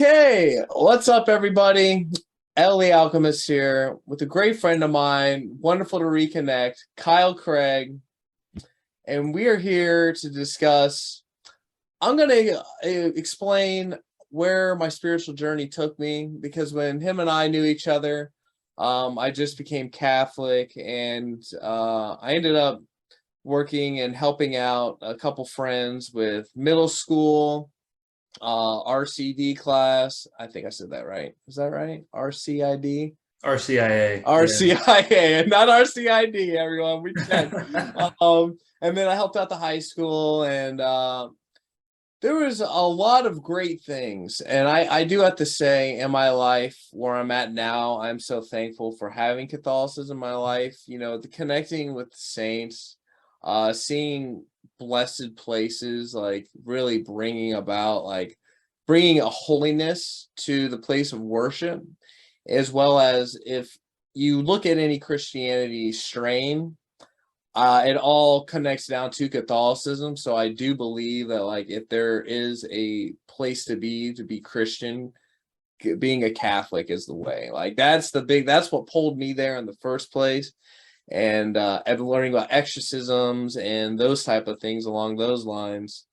Hey, what's up, everybody? Ellie Alchemist here with a great friend of mine. Wonderful to reconnect, Kyle Craig, and we are here to discuss. I'm going to explain where my spiritual journey took me because when him and I knew each other, I just became Catholic, and I ended up working and helping out a couple friends with middle school RCD class. I think I said that right. Is that right? RCID? RCIA, yeah. RCIA, not RCID, everyone. We checked. And then I helped out the high school, and there was a lot of great things. And I do have to say, in my life where I'm at now, I'm so thankful for having Catholicism in my life. The connecting with the saints, seeing blessed places, like really bringing a holiness to the place of worship, as well as if you look at any Christianity strain, it all connects down to Catholicism. So I do believe that, like, if there is a place to be Christian, being a Catholic is the way. Like, that's what pulled me there in the first place. And learning about exorcisms and those type of things along those lines.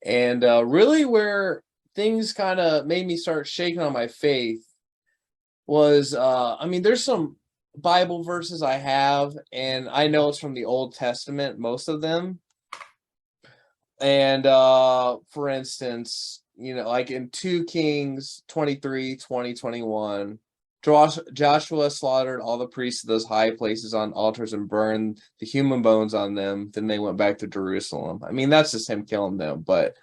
And really, where things kind of made me start shaking on my faith was, I mean, there's some Bible verses I have, and I know it's from the Old Testament, most of them. And for instance, like in 2 Kings 23, 20, 21, Joshua slaughtered all the priests of those high places on altars and burned the human bones on them. Then they went back to Jerusalem. I mean, that's just him killing them. But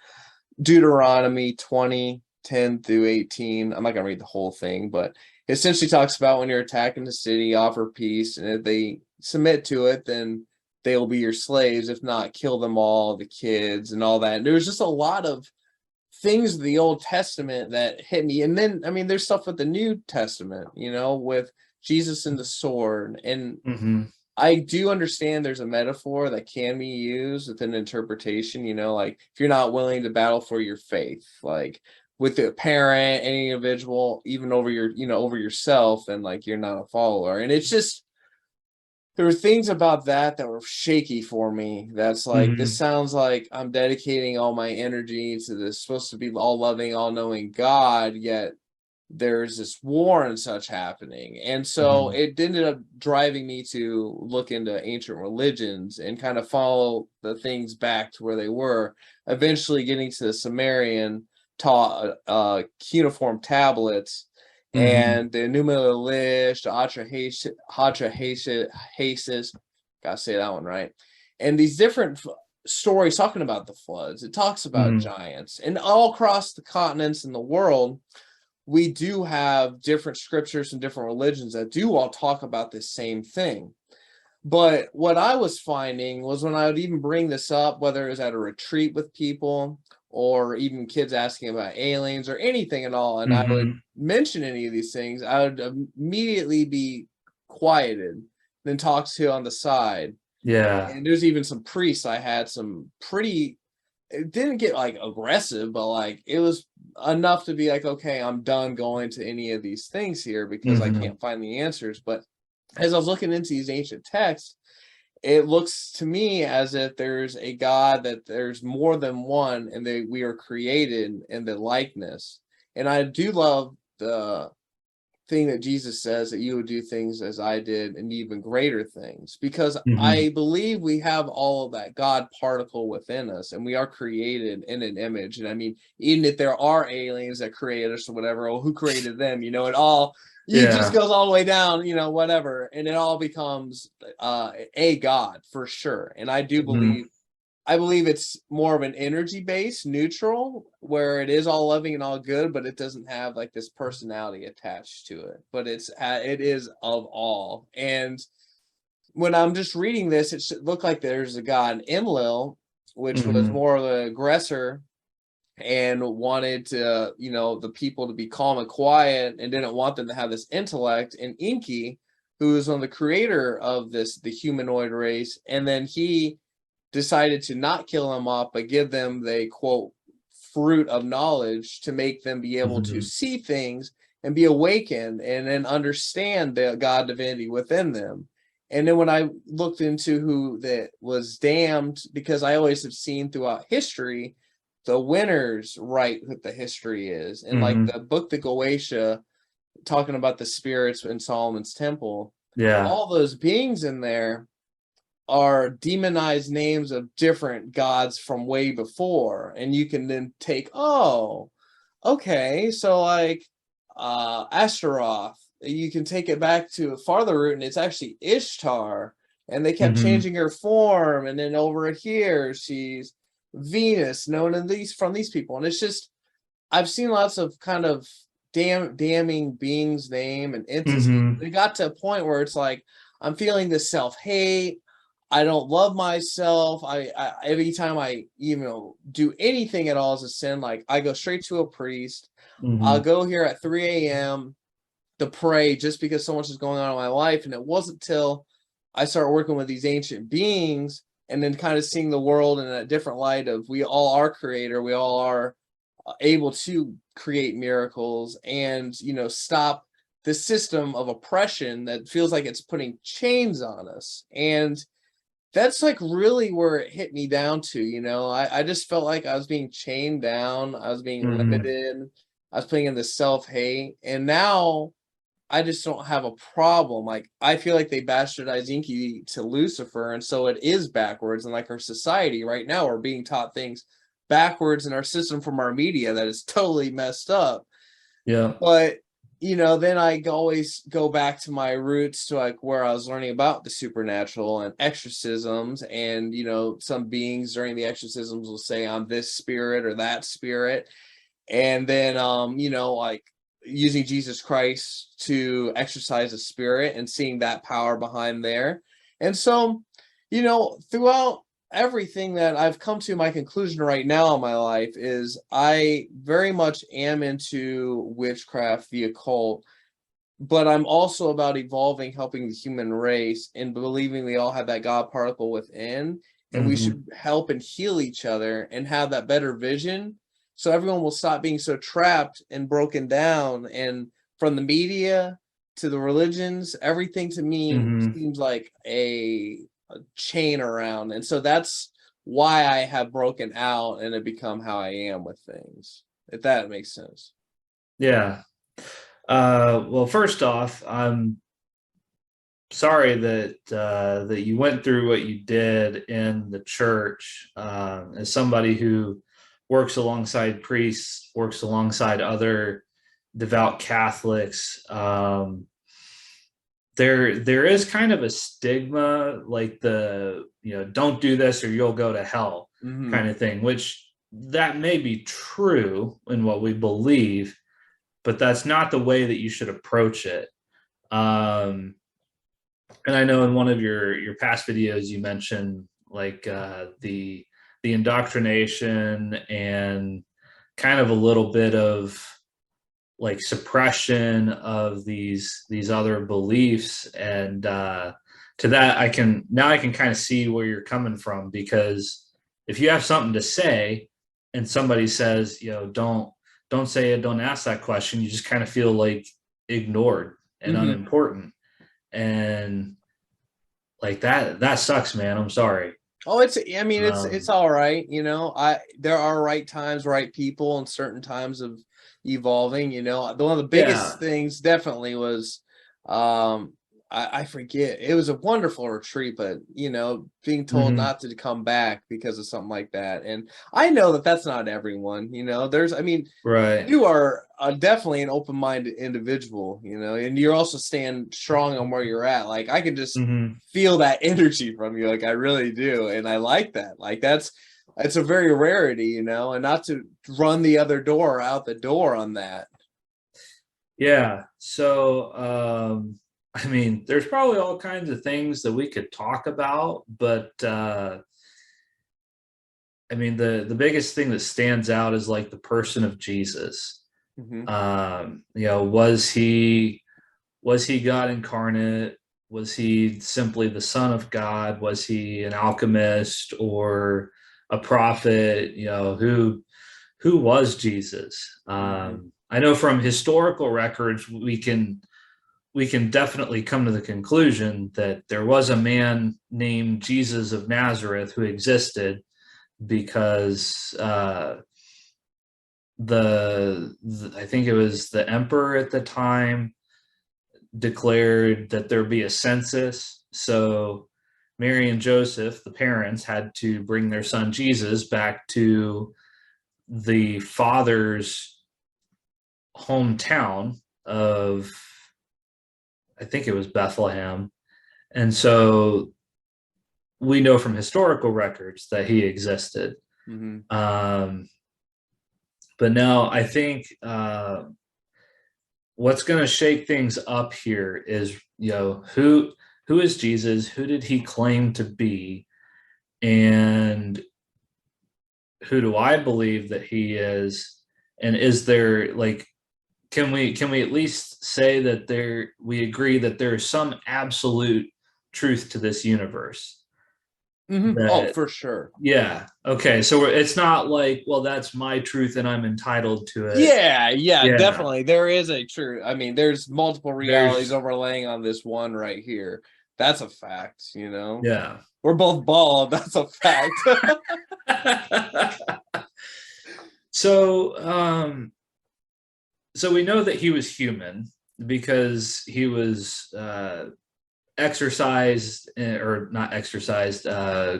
Deuteronomy 20, 10 through 18, I'm not going to read the whole thing, but it essentially talks about when you're attacking the city, offer peace, and if they submit to it, then they will be your slaves. If not, kill them all, the kids and all that. And there was just a lot of things in the Old Testament that hit me. And then, I mean, there's stuff with the New Testament, with Jesus and the sword. And hmm I do understand there's a metaphor that can be used with an interpretation, like if you're not willing to battle for your faith, like with a parent, any individual, even over over yourself, and like you're not a follower. And it's just, there were things about that were shaky for me. That's like, this hmm sounds like I'm dedicating all my energy to this supposed to be all loving, all knowing God, yet there's this war and such happening. And so hmm it ended up driving me to look into ancient religions and kind of follow the things back to where they were, eventually getting to the Sumerian taught cuneiform tablets hmm and the Enuma Elish, the Atrahasis, gotta say that one right, and these different stories talking about the floods. It talks about hmm giants, and all across the continents in the world, we do have different scriptures and different religions that do all talk about the same thing. But what I was finding was when I would even bring this up, whether it was at a retreat with people or even kids asking about aliens or anything at all, and I would hmm mention any of these things, I would immediately be quieted, then talked to on the side. Yeah. And there's even some priests I had some pretty, it didn't get like aggressive, but like it was enough to be like, okay, I'm done going to any of these things here because I hmm can't find the answers. But as I was looking into these ancient texts, it looks to me as if there's a God, that there's more than one, and we are created in the likeness. And I do love the thing that Jesus says, that you would do things as I did and even greater things, because hmm I believe we have all of that God particle within us, and we are created in an image. And I mean, even if there are aliens that create us or whatever, or who created them, it all, it just Yeah. goes all the way down, whatever, and it all becomes a God for sure. And hmm I believe it's more of an energy based neutral, where it is all loving and all good, but it doesn't have like this personality attached to it. But it is of all. And when I'm just reading this, it should look like there's a god Enlil, which was hmm more of the aggressor and wanted to, the people to be calm and quiet and didn't want them to have this intellect. And Inky, who is one of the creator of the humanoid race, and then he decided to not kill them off, but give them the quote fruit of knowledge to make them be able to see things and be awakened and then understand the God divinity within them. And then when I looked into who that was damned, because I always have seen throughout history, the winners write what the history is. And like the book, the Goetia, talking about the spirits in Solomon's temple, all those beings in there are demonized names of different gods from way before. And you can then take, oh, okay, so like Astaroth, you can take it back to a farther root, and it's actually Ishtar, and they kept changing her form, and then over here she's Venus, known in these from these people. And it's just, I've seen lots of kind of damning beings name and entities. It got to a point where it's like, I'm feeling this self-hate. I don't love myself. I every time I do anything at all as a sin, like I go straight to a priest. I'll go here at 3 a.m. to pray just because so much is going on in my life. And it wasn't till I started working with these ancient beings and then kind of seeing the world in a different light of, we all are creator, we all are able to create miracles and, stop the system of oppression that feels like it's putting chains on us. And that's like really where it hit me down to, I just felt like I was being chained down. I was being limited. I was putting in the self-hate. And now I just don't have a problem. Like, I feel like they bastardized Inky to Lucifer. And so it is backwards. And like our society right now, we're being taught things backwards in our system from our media that is totally messed up. Yeah. But then I always go back to my roots, to like where I was learning about the supernatural and exorcisms. And, some beings during the exorcisms will say, I'm this spirit or that spirit. And then, like using Jesus Christ to exorcise a spirit and seeing that power behind there. And so, throughout everything that I've come to my conclusion right now in my life is I very much am into witchcraft, the occult, but I'm also about evolving, helping the human race, and believing we all have that God particle within, and we should help and heal each other and have that better vision, so everyone will stop being so trapped and broken down. And from the media to the religions, everything to me seems like a chain around. And so that's why I have broken out and have become how I am with things, if that makes sense. Yeah. Well, first off, I'm sorry that you went through what you did in the church. As somebody who works alongside priests, works alongside other devout Catholics, there is kind of a stigma, like don't do this or you'll go to hell kind of thing, which that may be true in what we believe, but that's not the way that you should approach it. And I know in one of your past videos you mentioned like the indoctrination and kind of a little bit of like suppression of these other beliefs. And to that, I can kind of see where you're coming from, because if you have something to say and somebody says, don't say it, don't ask that question, you just kind of feel like ignored and unimportant. And like that sucks, man. I'm sorry. Oh, it's all right. There are right times, right people, and certain times of evolving. One of the biggest things definitely was, I forget, it was a wonderful retreat, but being told not to come back because of something like that. And I know that that's not everyone. Right. You are definitely an open-minded individual, and you're also staying strong on where you're at. Like, I can just feel that energy from you. Like, I really do. And I like that. Like, it's a very rarity, and not to run the other door out the door on that. Yeah. So, there's probably all kinds of things that we could talk about, but the biggest thing that stands out is like the person of Jesus. Was he God incarnate? Was he simply the Son of God? Was he an alchemist or a prophet? who was Jesus? I know from historical records we can definitely come to the conclusion that there was a man named Jesus of Nazareth who existed, because I think it was the emperor at the time declared that there be a census. So Mary and Joseph, the parents, had to bring their son Jesus back to the father's hometown of, I think it was Bethlehem. And so we know from historical records that he existed. But now I think what's going to shake things up here is, who is Jesus? Who did he claim to be? And who do I believe that he is? And is there, like, can we at least say that we agree that there is some absolute truth to this universe? Oh, for sure. Yeah. Okay. So it's not like, well, that's my truth and I'm entitled to it. Yeah, definitely. There is a truth. I mean, there's multiple realities overlaying on this one right here. That's a fact, Yeah. We're both bald. That's a fact. So we know that he was human because he was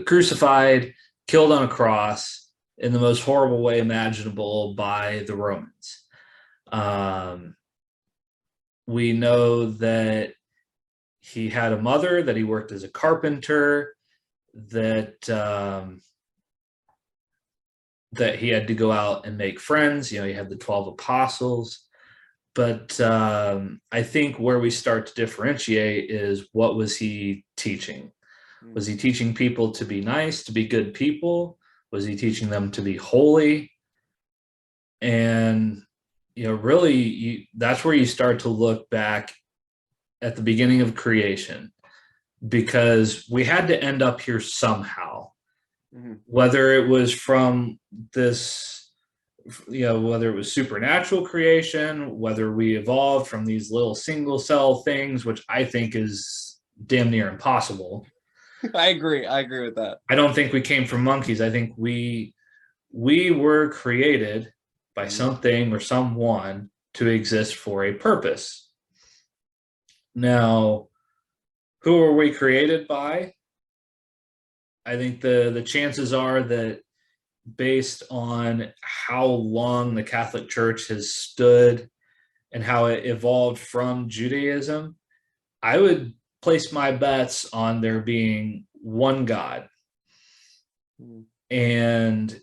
crucified, killed on a cross in the most horrible way imaginable by the Romans. We know that he had a mother, that he worked as a carpenter, that he had to go out and make friends. He had the 12 apostles. But I think where we start to differentiate is, what was he teaching? Was he teaching people to be nice, to be good people? Was he teaching them to be holy? And, really, that's where you start to look back at the beginning of creation, because we had to end up here somehow, whether it was from this, whether it was supernatural creation, whether we evolved from these little single cell things, which I think is damn near impossible. I agree with that. I don't think we came from monkeys. I think we were created by something or someone to exist for a purpose. Now, who are we created by? I think the chances are that, based on how long the Catholic Church has stood and how it evolved from Judaism, I would place my bets on there being one God. And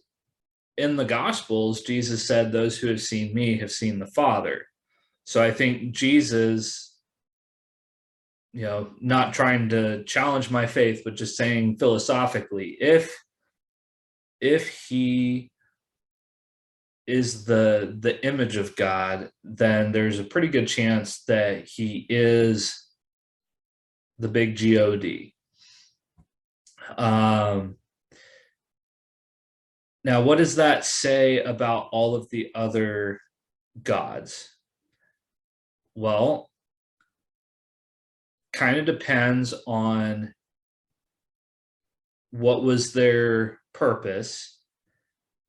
in the Gospels, Jesus said, "Those who have seen me have seen the Father." So I think Jesus, not trying to challenge my faith, but just saying philosophically, if he is the image of God, then there's a pretty good chance that he is the big God. Now, what does that say about all of the other gods? Well, kind of depends on what was their purpose.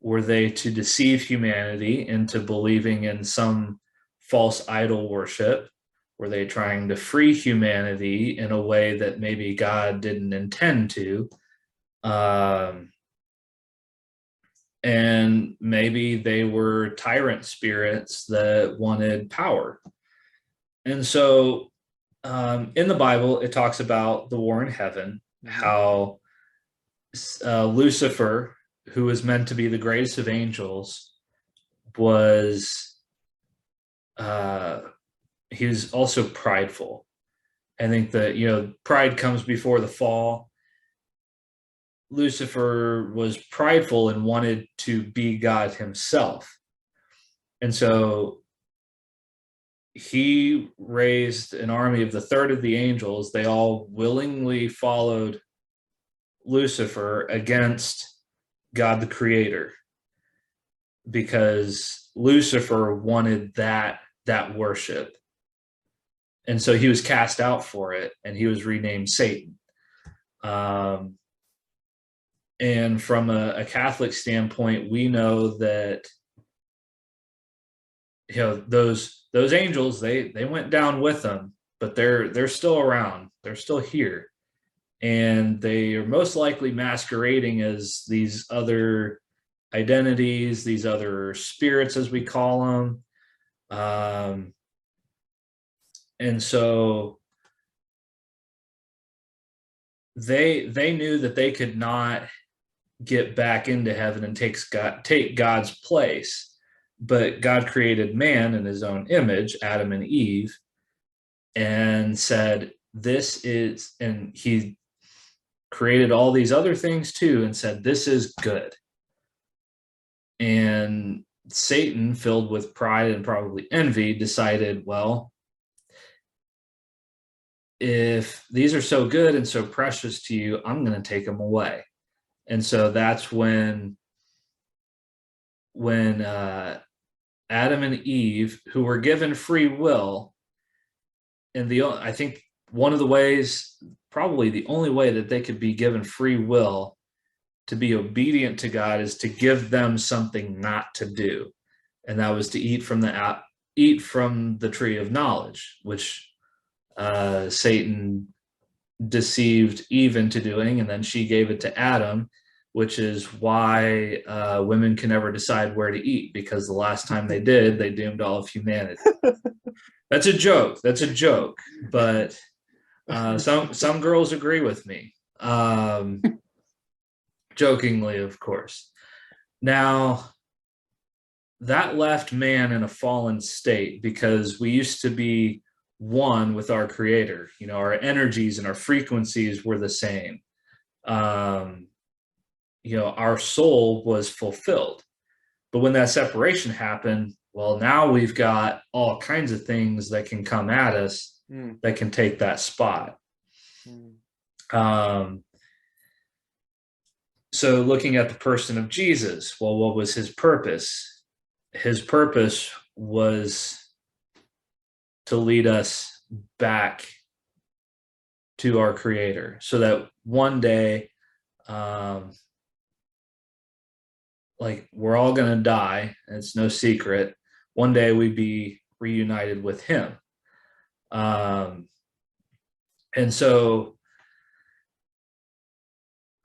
Were they to deceive humanity into believing in some false idol worship? Were they trying to free humanity in a way that maybe God didn't intend to? And maybe they were tyrant spirits that wanted power. And so in the Bible, it talks about the war in heaven, how Lucifer, who was meant to be the greatest of angels, was he was also prideful. I think that pride comes before the fall. Lucifer was prideful and wanted to be God himself, and so he raised an army of the third of the angels. They all willingly followed Lucifer against God the Creator. because Lucifer wanted that worship. And so he was cast out for it, and he was renamed Satan. And from a Catholic standpoint, we know that those angels, they went down with them, but they're still around. They're still here, and they are most likely masquerading as these other identities, these other spirits, as we call them. And so they knew that they could not get back into heaven and take God's place, but God created man in his own image, Adam and Eve, and said, this is, and he created all these other things too, and said, this is good. And Satan, filled with pride and probably envy, decided, well, if these are so good and so precious to you, I'm going to take them away. And so that's when Adam and Eve, who were given free will, and I think one of the ways, probably the only way that they could be given free will to be obedient to God, is to give them something not to do, and that was to eat from the tree of knowledge, which Satan deceived Eve into doing, and then she gave it to Adam, which is why women can never decide where to eat, because the last time they did, they doomed all of humanity. That's a joke. But some girls agree with me, jokingly, of course. Now, that left man in a fallen state, because we used to be one with our Creator. Our energies and our frequencies were the same. Our soul was fulfilled. But when that separation happened, well, now we've got all kinds of things that can come at us that can take that spot. So looking at the person of Jesus, well, what was his purpose? His purpose was to lead us back to our Creator, so that one day, like, we're all going to die, and it's no secret. One day we'd be reunited with him. And so,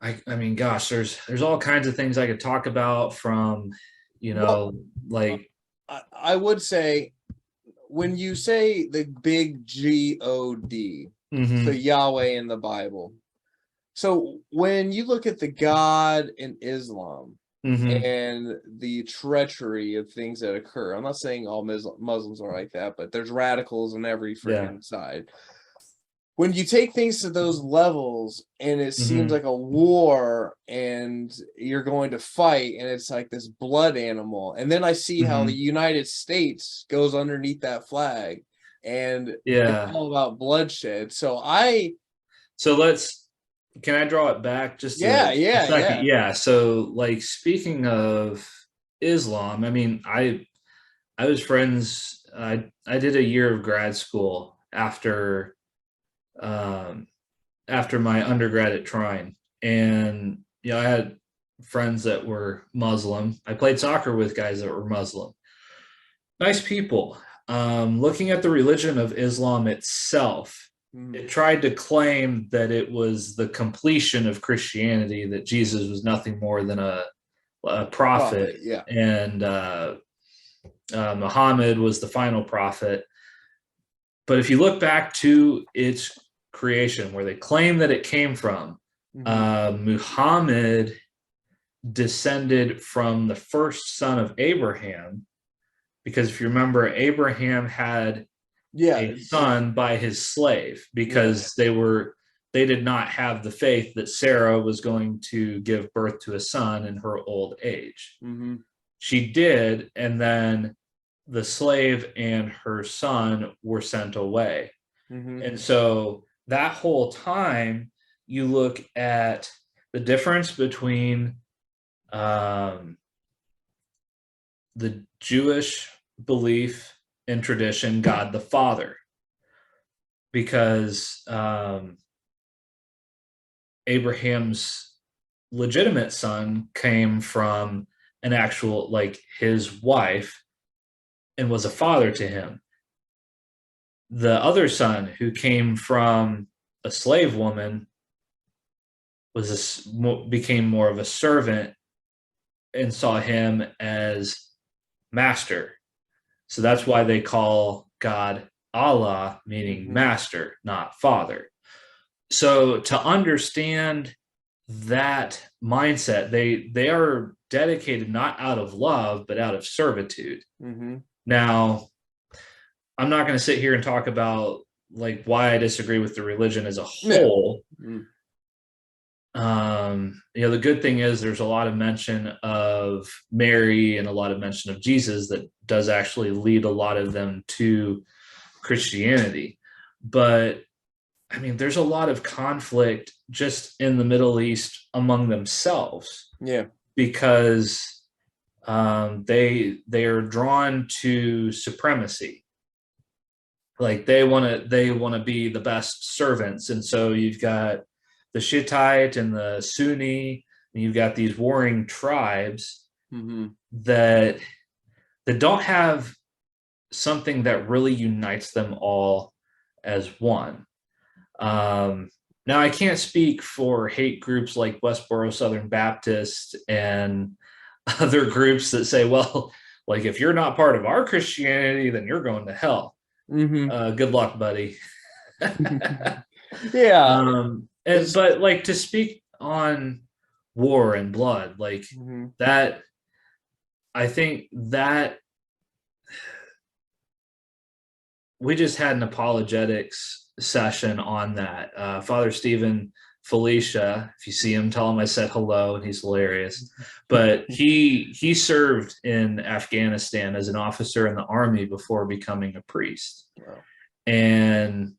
I mean, gosh, there's all kinds of things I could talk about, from, like, I would say, when you say the big God, so Yahweh in the Bible, so when you look at the God in Islam, and the treachery of things that occur, I'm not saying all Muslims are like that, but there's radicals on every freaking side. When you take things to those levels, and it seems like a war, and you're going to fight, and it's like this blood animal, and then I see how the United States goes underneath that flag, and it's all about bloodshed. Can I draw it back just a second? Yeah. So, like, speaking of Islam, I mean, I was friends. I did a year of grad school after my undergrad at Trine, and I had friends that were Muslim. I played soccer with guys that were Muslim. Nice people. Looking at the religion of Islam itself, it tried to claim that it was the completion of Christianity, that Jesus was nothing more than a prophet, and Muhammad was the final prophet. But if you look back to its creation, where they claim that it came from, Muhammad descended from the first son of Abraham, because if you remember, Abraham had a son by his slave, because they did not have the faith that Sarah was going to give birth to a son in her old age. She did, and then the slave and her son were sent away. And so that whole time, you look at the difference between the Jewish belief and tradition, God the Father, because Abraham's legitimate son came from an actual, like, his wife, and was a father to him. The other son, who came from a slave woman, became more of a servant and saw him as master. So that's why they call God Allah, meaning master, not father. So to understand that mindset, they are dedicated not out of love, but out of servitude. Now, I'm not going to sit here and talk about like why I disagree with the religion as a whole. The good thing is there's a lot of mention of Mary and a lot of mention of Jesus that does actually lead a lot of them to Christianity. But I mean, there's a lot of conflict just in the Middle East among themselves. Yeah. Because they are drawn to supremacy. Like they want to be the best servants. And so you've got the Shittite and the Sunni, and you've got these warring tribes that don't have something that really unites them all as one. Now, I can't speak for hate groups like Westboro Southern Baptist and other groups that say, well, like, if you're not part of our Christianity, then you're going to hell. Good luck, buddy. Yeah. But like, to speak on war and blood, like that, I think that we just had an apologetics session on that. Father Stephen Felicia, if you see him, tell him I said hello, and he's hilarious. But he served in Afghanistan as an officer in the army before becoming a priest. Wow. And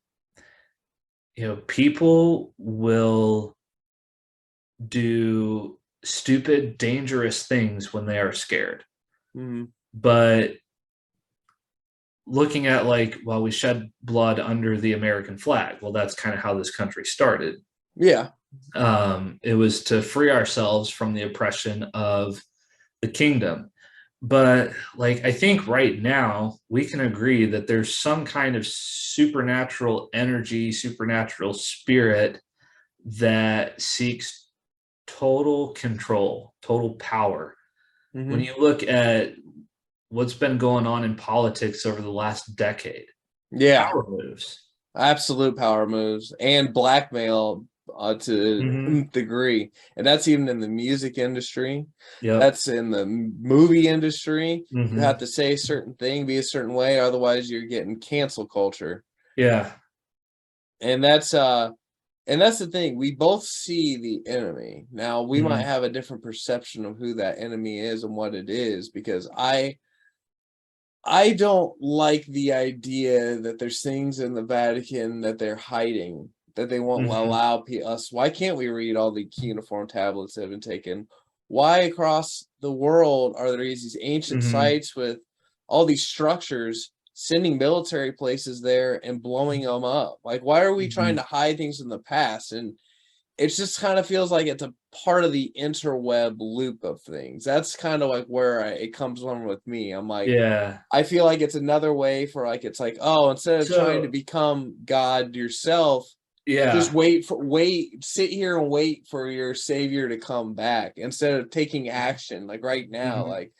people will do stupid, dangerous things when they are scared. But looking at, like, well, we shed blood under the American flag. Well, that's kind of how this country started. Yeah. It was to free ourselves from the oppression of the kingdom. But like, I think right now we can agree that there's some kind of supernatural energy, supernatural spirit that seeks total control, total power. When you look at what's been going on in politics over the last decade, power moves, absolute power moves, and blackmail to a degree. And that's even in the music industry. That's in the movie industry. You have to say a certain thing, be a certain way, otherwise you're getting cancel culture. And that's the thing. We both see the enemy. Now, we might have a different perception of who that enemy is and what it is, because I don't like the idea that there's things in the Vatican that they're hiding, that they won't allow us. Why can't we read all the cuneiform tablets that have been taken? Why across the world are there these ancient sites with all these structures, sending military places there and blowing them up? Like, why are we trying to hide things in the past? And it just kind of feels like it's a part of the interweb loop of things. That's kind of like where it comes on with me. I'm like, I feel like it's another way for, like, it's like, oh, instead of trying to become God yourself, just sit here and wait for your savior to come back instead of taking action. Like right now, like,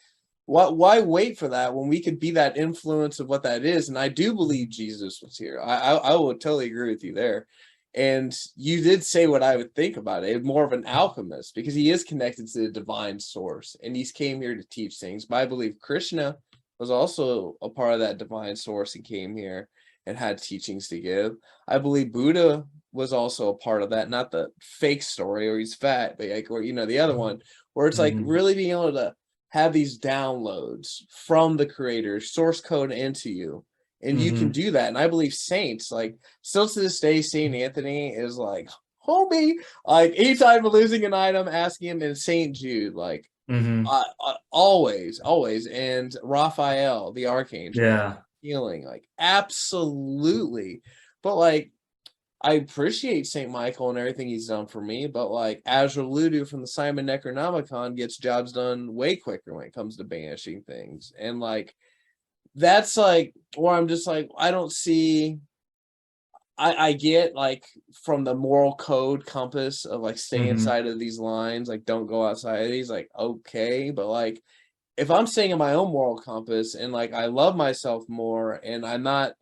why wait for that when we could be that influence of what that is? And I do believe Jesus was here. I would totally agree with you there. And you did say what I would think about it. More of an alchemist, because he is connected to the divine source and he's came here to teach things. But I believe Krishna was also a part of that divine source and came here and had teachings to give. I believe Buddha was also a part of that, not the fake story or he's fat, but like, or, the other one where it's like really being able to have these downloads from the creator, source code into you. And you can do that. And I believe saints, like, still to this day, Saint Anthony is like, homie, like, anytime I'm losing an item, asking him, and Saint Jude, like, Mm-hmm. Always. And Raphael, the archangel, Yeah. healing, like absolutely. But like, I appreciate Saint Michael and everything he's done for me, but like Azure Ludu from the Simon Necronomicon gets jobs done way quicker when it comes to banishing things. And like, that's like where I'm just like, I don't see. I get like from the moral code compass of like stay Mm-hmm. inside of these lines, like don't go outside of these, like okay, but like if I'm staying in my own moral compass and like I love myself more and I'm not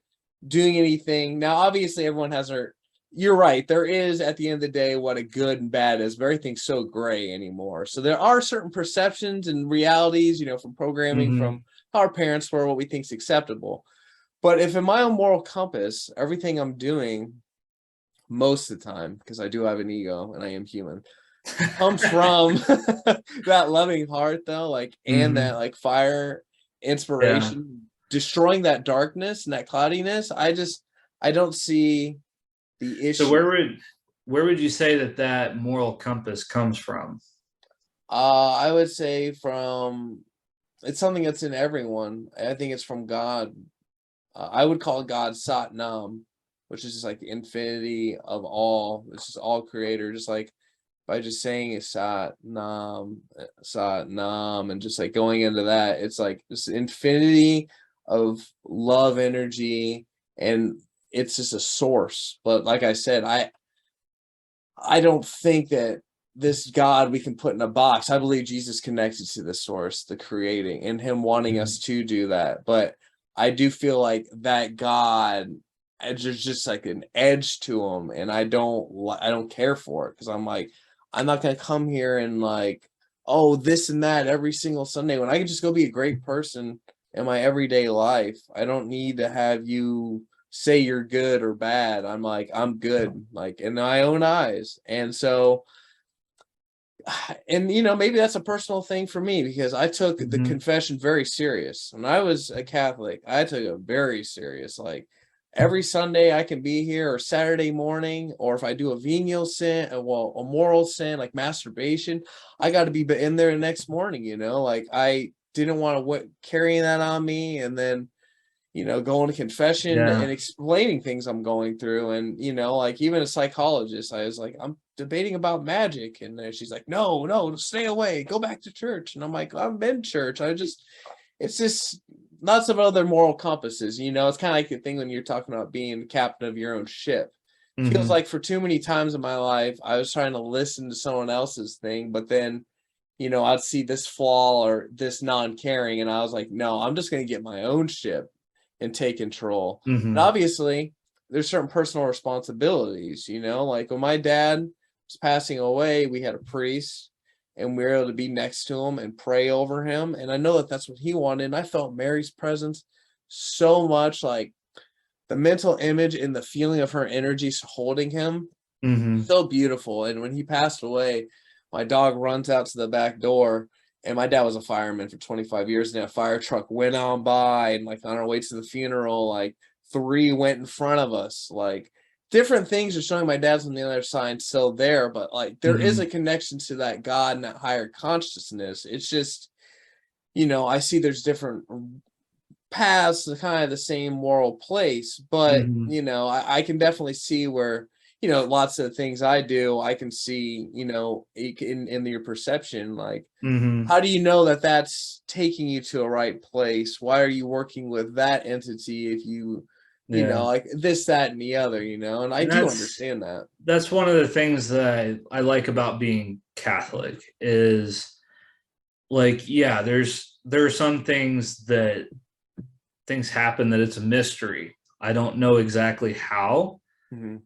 doing anything now, obviously everyone has their. You're right. There is at the end of the day what a good and bad is. Everything's so gray anymore. So there are certain perceptions and realities, from programming, Mm-hmm. from how our parents were, what we think is acceptable. But if in my own moral compass, everything I'm doing most of the time, because I do have an ego and I am human, comes from that loving heart though, like, and that Mm-hmm. like fire, Yeah. inspiration, destroying that darkness and that cloudiness, I don't see the So issue. where would you say that that moral compass comes from? I would say from it's something that's in everyone. I think it's from God. I would call God Sat Nam, which is just like the infinity of all. It's just all creator, just like by just saying it Sat Nam, and just like going into that, it's like this infinity of love energy, and it's just a source. But like I said, I don't think that this God we can put in a box. I believe Jesus connected to the source, the creating, and him wanting Mm-hmm. us to do that. But I do feel like that God, there's just like an edge to him, and I don't care for it because I'm like, I'm not gonna come here and like, oh, this and that every single Sunday when I can just go be a great person in my everyday life. I don't need to have you say you're good or bad. I'm like, I'm good, like in my own eyes. And so, and maybe that's a personal thing for me because I took the Mm-hmm. confession very serious. When I was a Catholic, I took it very serious. Like every Sunday I can be here, or Saturday morning, or if I do a venial sin, well, a moral sin like masturbation, I got to be in there the next morning, like I didn't want to carrying that on me. And then going to confession Yeah. and explaining things I'm going through. And, like even a psychologist, I was like, I'm debating about magic. And then she's like, no, no, stay away, go back to church. And I'm like, I'm in church. It's just lots of other moral compasses. It's kind of like the thing when you're talking about being the captain of your own ship. Feels Mm-hmm. like for too many times in my life, I was trying to listen to someone else's thing, but then I'd see this flaw or this non-caring, and I was like, no, I'm just going to get my own ship and take control. And Mm-hmm. obviously, there's certain personal responsibilities, like when my dad was passing away, we had a priest and we were able to be next to him and pray over him. And I know that that's what he wanted. And I felt Mary's presence so much, like the mental image and the feeling of her energy holding him, Mm-hmm. so beautiful. And when he passed away, my dog runs out to the back door, and my dad was a fireman for 25 years, and a fire truck went on by, and like on our way to the funeral, like three went in front of us. Like different things are showing my dad's on the other side still there, but like there is Mm-hmm. a connection to that God and that higher consciousness. It's just, I see there's different paths to kind of the same moral place, but Mm-hmm. I can definitely see where lots of the things I do, I can see in your perception, like Mm-hmm. how do you know that that's taking you to a right place? Why are you working with that entity if Yeah. like this, that, and the other, and I And do that's understand that. that's one of the things that I like about being Catholic is like, yeah, there are some things happen that it's a mystery. I don't know exactly how, Mhm.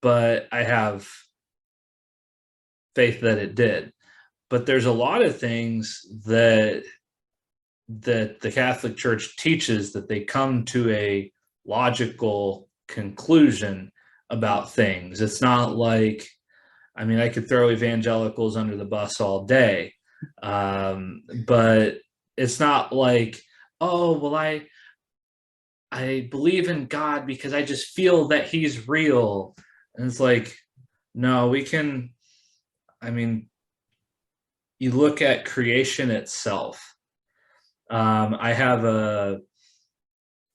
but I have faith that it did. But there's a lot of things that the Catholic Church teaches that they come to a logical conclusion about things. It's not like, I mean, I could throw evangelicals under the bus all day, but it's not like, oh, well, I believe in God because I just feel that He's real, and it's like, no, we can. I mean, you look at creation itself. I have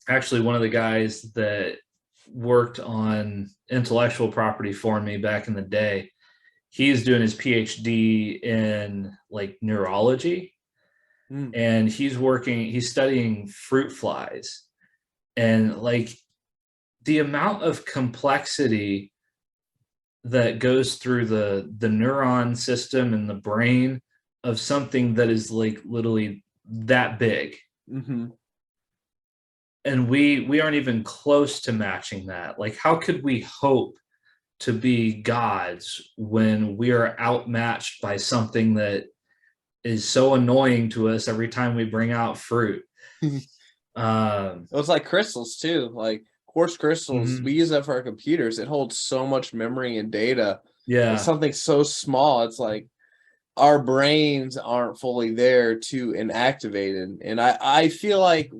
actually one of the guys that worked on intellectual property for me back in the day. He's doing his PhD in like neurology, and he's studying fruit flies, and like the amount of complexity that goes through the neuron system in the brain of something that is like literally that big. Mm-hmm. And we aren't even close to matching that. Like, how could we hope to be gods when we are outmatched by something that is so annoying to us every time we bring out fruit? It was like crystals too, like quartz crystals. Mm-hmm. We use that for our computers. It holds so much memory and data. It's Yeah. something so small. It's like our brains aren't fully there to inactivate it. And I feel like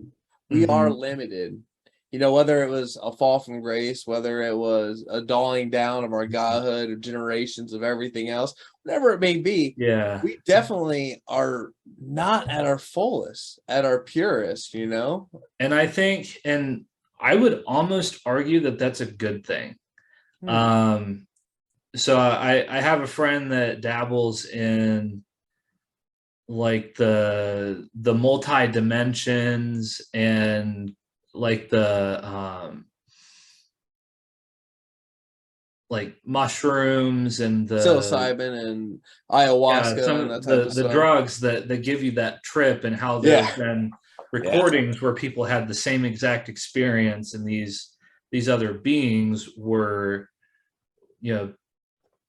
we are Mm-hmm. limited. Whether it was a fall from grace, whether it was a dulling down of our godhood, or generations of everything else, whatever it may be, Yeah. we definitely are not at our fullest, at our purest. And I would almost argue that that's a good thing. Hmm. So I have a friend that dabbles in like the multi dimensions and like the like mushrooms and the Psilocybin and yeah, ayahuasca and some that type of the stuff. drugs that give you that trip, and how there Yeah. have been Yeah. recordings where people had the same exact experience, and these other beings were, you know,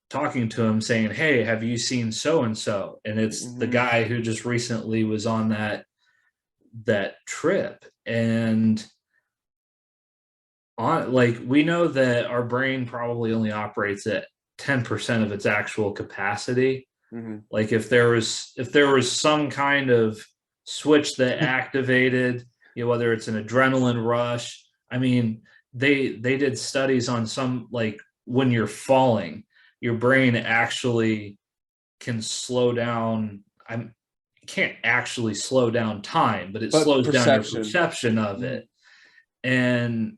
talking to him saying, "Hey, have you seen so and so?" And it's the Hmm. guy who just recently was on that trip. And on, like, we know that our brain probably only operates at 10% of its actual capacity. Hmm. Like, if there was some kind of switch that activated, whether it's an adrenaline rush. I mean, they did studies on some, like, when you're falling, your brain actually can slow down. I'm can't actually slow down time, but it But slows down your perception. perception of Mhm. it. And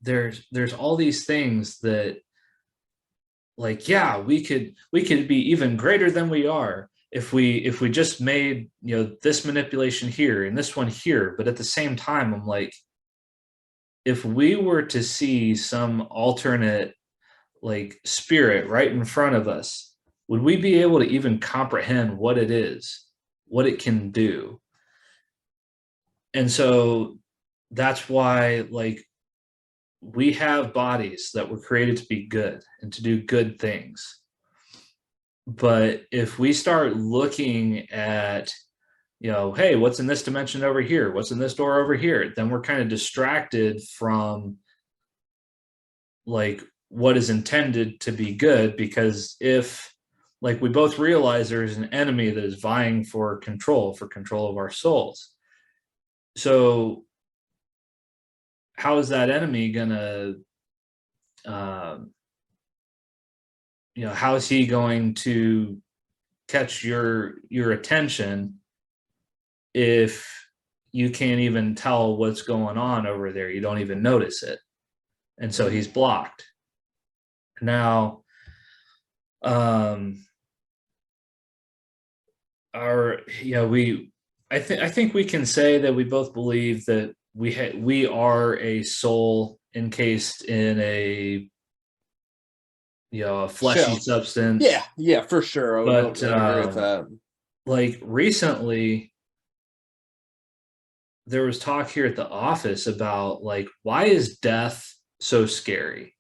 there's all these things that, like, yeah, we could be even greater than we are if we just made, this manipulation here and this one here. But at the same time, I'm like, if we were to see some alternate, like, spirit right in front of us, would we be able to even comprehend what it is, what it can do? And so that's why, like, we have bodies that were created to be good and to do good things. But if we start looking at, hey, what's in this dimension over here? What's in this door over here? Then we're kind of distracted from, like, what is intended to be good. Because if, like, we both realize there's an enemy that is vying for control of our souls. So how is that enemy gonna, um, how is he going to catch your attention if you can't even tell what's going on over there? You don't even notice it. And so he's blocked. Now, um our we I think we can say that we both believe that we are a soul encased in a fleshy Shell. Yeah, substance. yeah, for sure. But I'd agree with that. like, recently there was talk here at the office about, like, why is death so scary?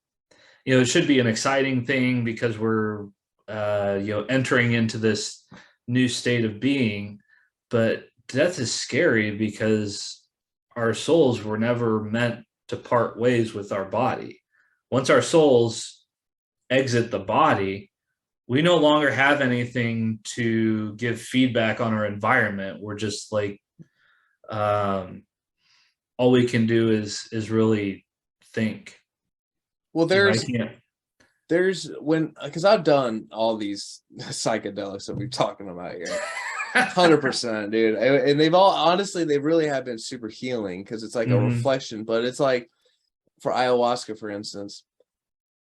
It should be an exciting thing because we're entering into this new state of being. But death is scary because our souls were never meant to part ways with our body. Once our souls exit the body, we no longer have anything to give feedback on our environment. We're just like, um, all we can do is really think. Well, I there's can't. there's when because I've done all these psychedelics that we're talking about here. 100%, dude. And they've all honestly, they really have been super healing because it's like a reflection. But it's like for ayahuasca, for instance,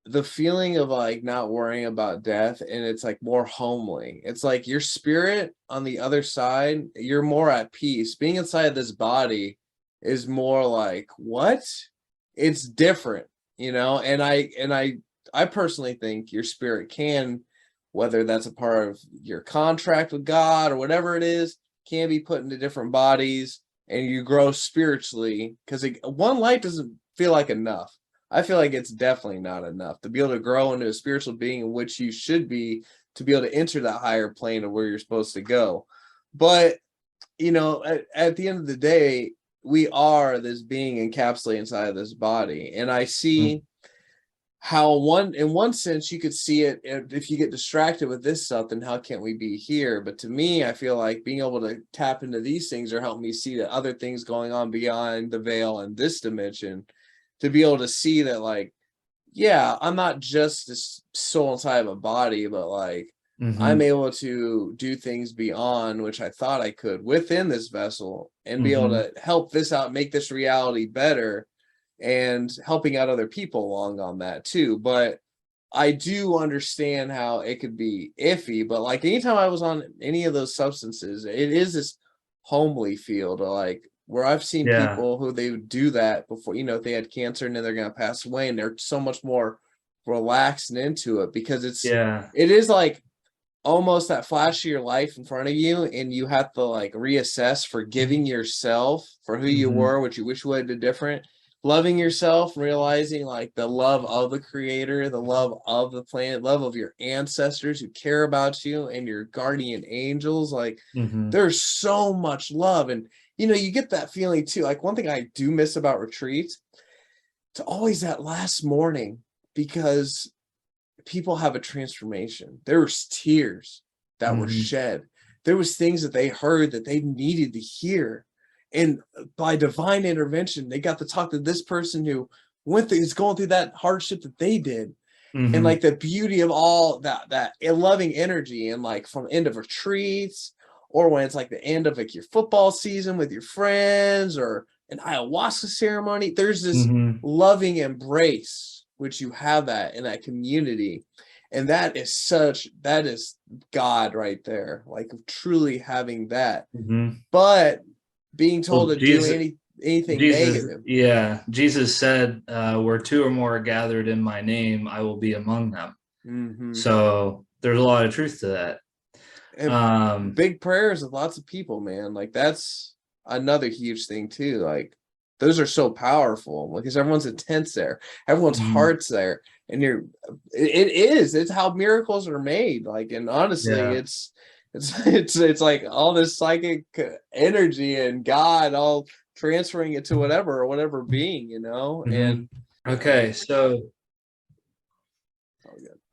the feeling of like not worrying about death, and it's like more homely. It's like your spirit on the other side, you're more at peace. Being inside this body is more like what? It's different, and I personally think your spirit can, whether that's a part of your contract with God or whatever it is, can be put into different bodies and you grow spiritually because one life doesn't feel like enough. I feel like it's definitely not enough to be able to grow into a spiritual being in which you should be to be able to enter that higher plane of where you're supposed to go. But, at the end of the day, we are this being encapsulated inside of this body. And I see how in one sense you could see it if you get distracted with this stuff, then how can't we be here? But to me, I feel like being able to tap into these things are helping me see that other things going on beyond the veil and this dimension, to be able to see that, like, yeah, I'm not just this soul inside of a body, but like I'm able to do things beyond which I thought I could within this vessel and be able to help this out, make this reality better, and helping out other people along on that too. But I do understand how it could be iffy, but like anytime I was on any of those substances, it is this homely feel to like where I've seen Yeah. people who they would do that before, if they had cancer and then they're gonna pass away, and they're so much more relaxed and into it because Yeah. it is like almost that flash of your life in front of you, and you have to like reassess, forgiving yourself for who you were, which you wish you would have done different, loving yourself, realizing like the love of the creator, the love of the planet, love of your ancestors who care about you and your guardian angels. Like there's so much love. And you get that feeling too. Like one thing I do miss about retreats, it's always that last morning, because people have a transformation. There was tears that were shed. There was things that they heard that they needed to hear. And by divine intervention, they got to talk to this person who is going through that hardship that they did. And like the beauty of all that loving energy, and like from end of retreats, or when it's like the end of like your football season with your friends, or an ayahuasca ceremony, there's this loving embrace which you have that in that community. And that is God right there, like truly having that. But being told to do anything negative. Yeah, Jesus said, where two or more are gathered in my name, I will be among them. So there's a lot of truth to that. And big prayers with lots of people, man. Like that's another huge thing too. Like those are so powerful because everyone's intent's there, everyone's heart's there, and it's how miracles are made. Like, and honestly, it's like all this psychic energy and God all transferring it to whatever being, and okay, so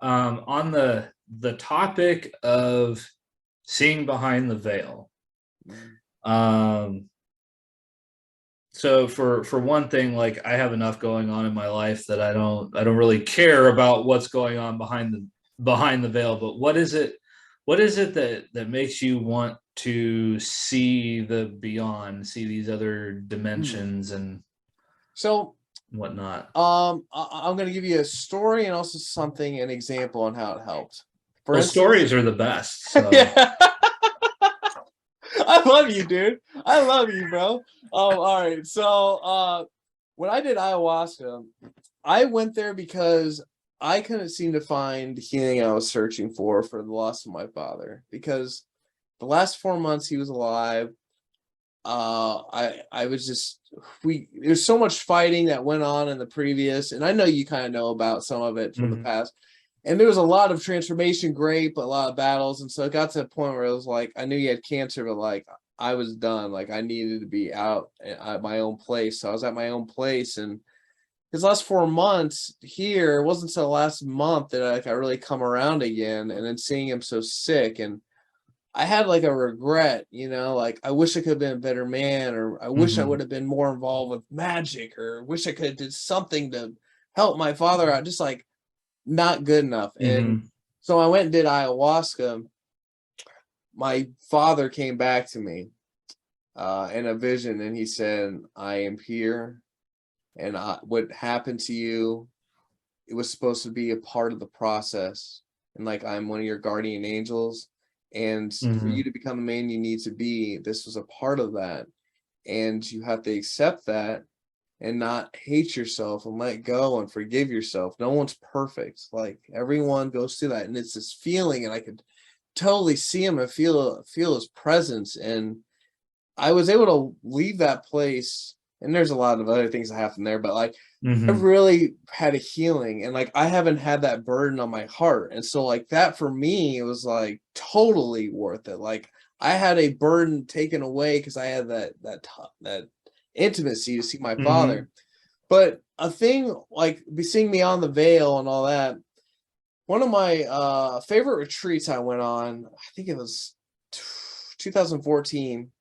on the topic of seeing behind the veil, so for one thing, like I have enough going on in my life that I don't really care about what's going on behind the veil. But what is it that makes you want to see the beyond, see these other dimensions and so whatnot? I'm going to give you a story and also an example on how it helped. For instance, stories are the best. So. Yeah. I love you, dude. I love you, bro. All right. So when I did ayahuasca, I went there because I couldn't seem to find the healing I was searching for the loss of my father. Because the last 4 months he was alive, I was just there's so much fighting that went on in the previous, and I know you kind of know about some of it from the past. And there was a lot of transformation, great, but a lot of battles. And so it got to a point where it was like, I knew he had cancer, but like I was done. Like I needed to be out at my own place. So I was at my own place. And his last 4 months here, it wasn't until last month that I really come around again. And then seeing him so sick, and I had like a regret, like I wish I could have been a better man, or I wish I would have been more involved with magic, or wish I could have did something to help my father out. Just like, not good enough. And Mm-hmm. so I went and did ayahuasca. My father came back to me in a vision, and he said, I am here, and what happened to you, it was supposed to be a part of the process, and like, I'm one of your guardian angels, and for Mm-hmm. you to become the man you need to be, this was a part of that, and you have to accept that and not hate yourself and let go and forgive yourself. No one's perfect. Like, everyone goes through that, and it's this feeling, and I could totally see him and feel his presence. And I was able to leave that place, and there's a lot of other things that happen there, but like, I Mm-hmm. really had a healing, and like, I haven't had that burden on my heart. And so like, that for me, it was like totally worth it. Like, I had a burden taken away because I had that intimacy to see my Mm-hmm. father. But a thing like seeing Beyond the Veil and all that, one of my favorite retreats I went on, I think it was 2014,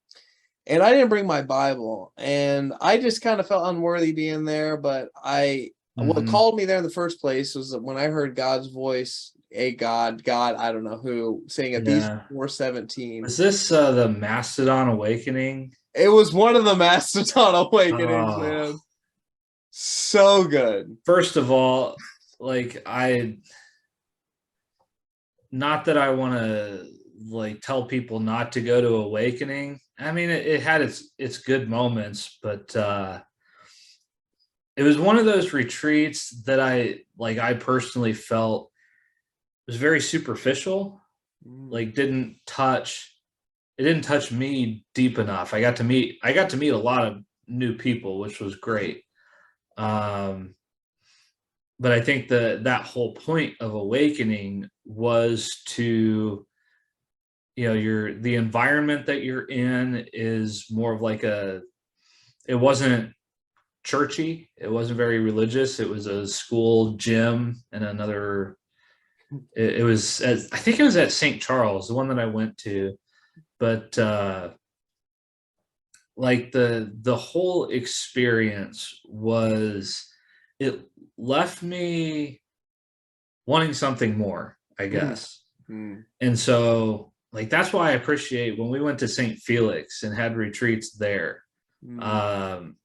and I didn't bring my Bible, and I just kind of felt unworthy being there. But what Mm-hmm. called me there in the first place was when I heard God's voice, a God, I don't know who, saying Ephesians Yeah. 4:17. Was this the Mastodon Awakening? It was one of the Mastodon Awakenings, Oh, man. So good. first of all, like I, not that I want to like tell people not to go to Awakening. I mean, it had its good moments, but it was one of those retreats that I personally felt was very superficial. Mm, Like it didn't touch me deep enough. I got to meet a lot of new people, which was great. Um, but I think that whole point of Awakening was to, the environment that you're in is more of like it wasn't churchy, it wasn't very religious, it was a school gym and another. It was I think it was at St. Charles, the one that I went to. But like the whole experience was, it left me wanting something more, I mm, guess. mm, And so like that's why I appreciate when we went to St. Felix and had retreats there. mm. um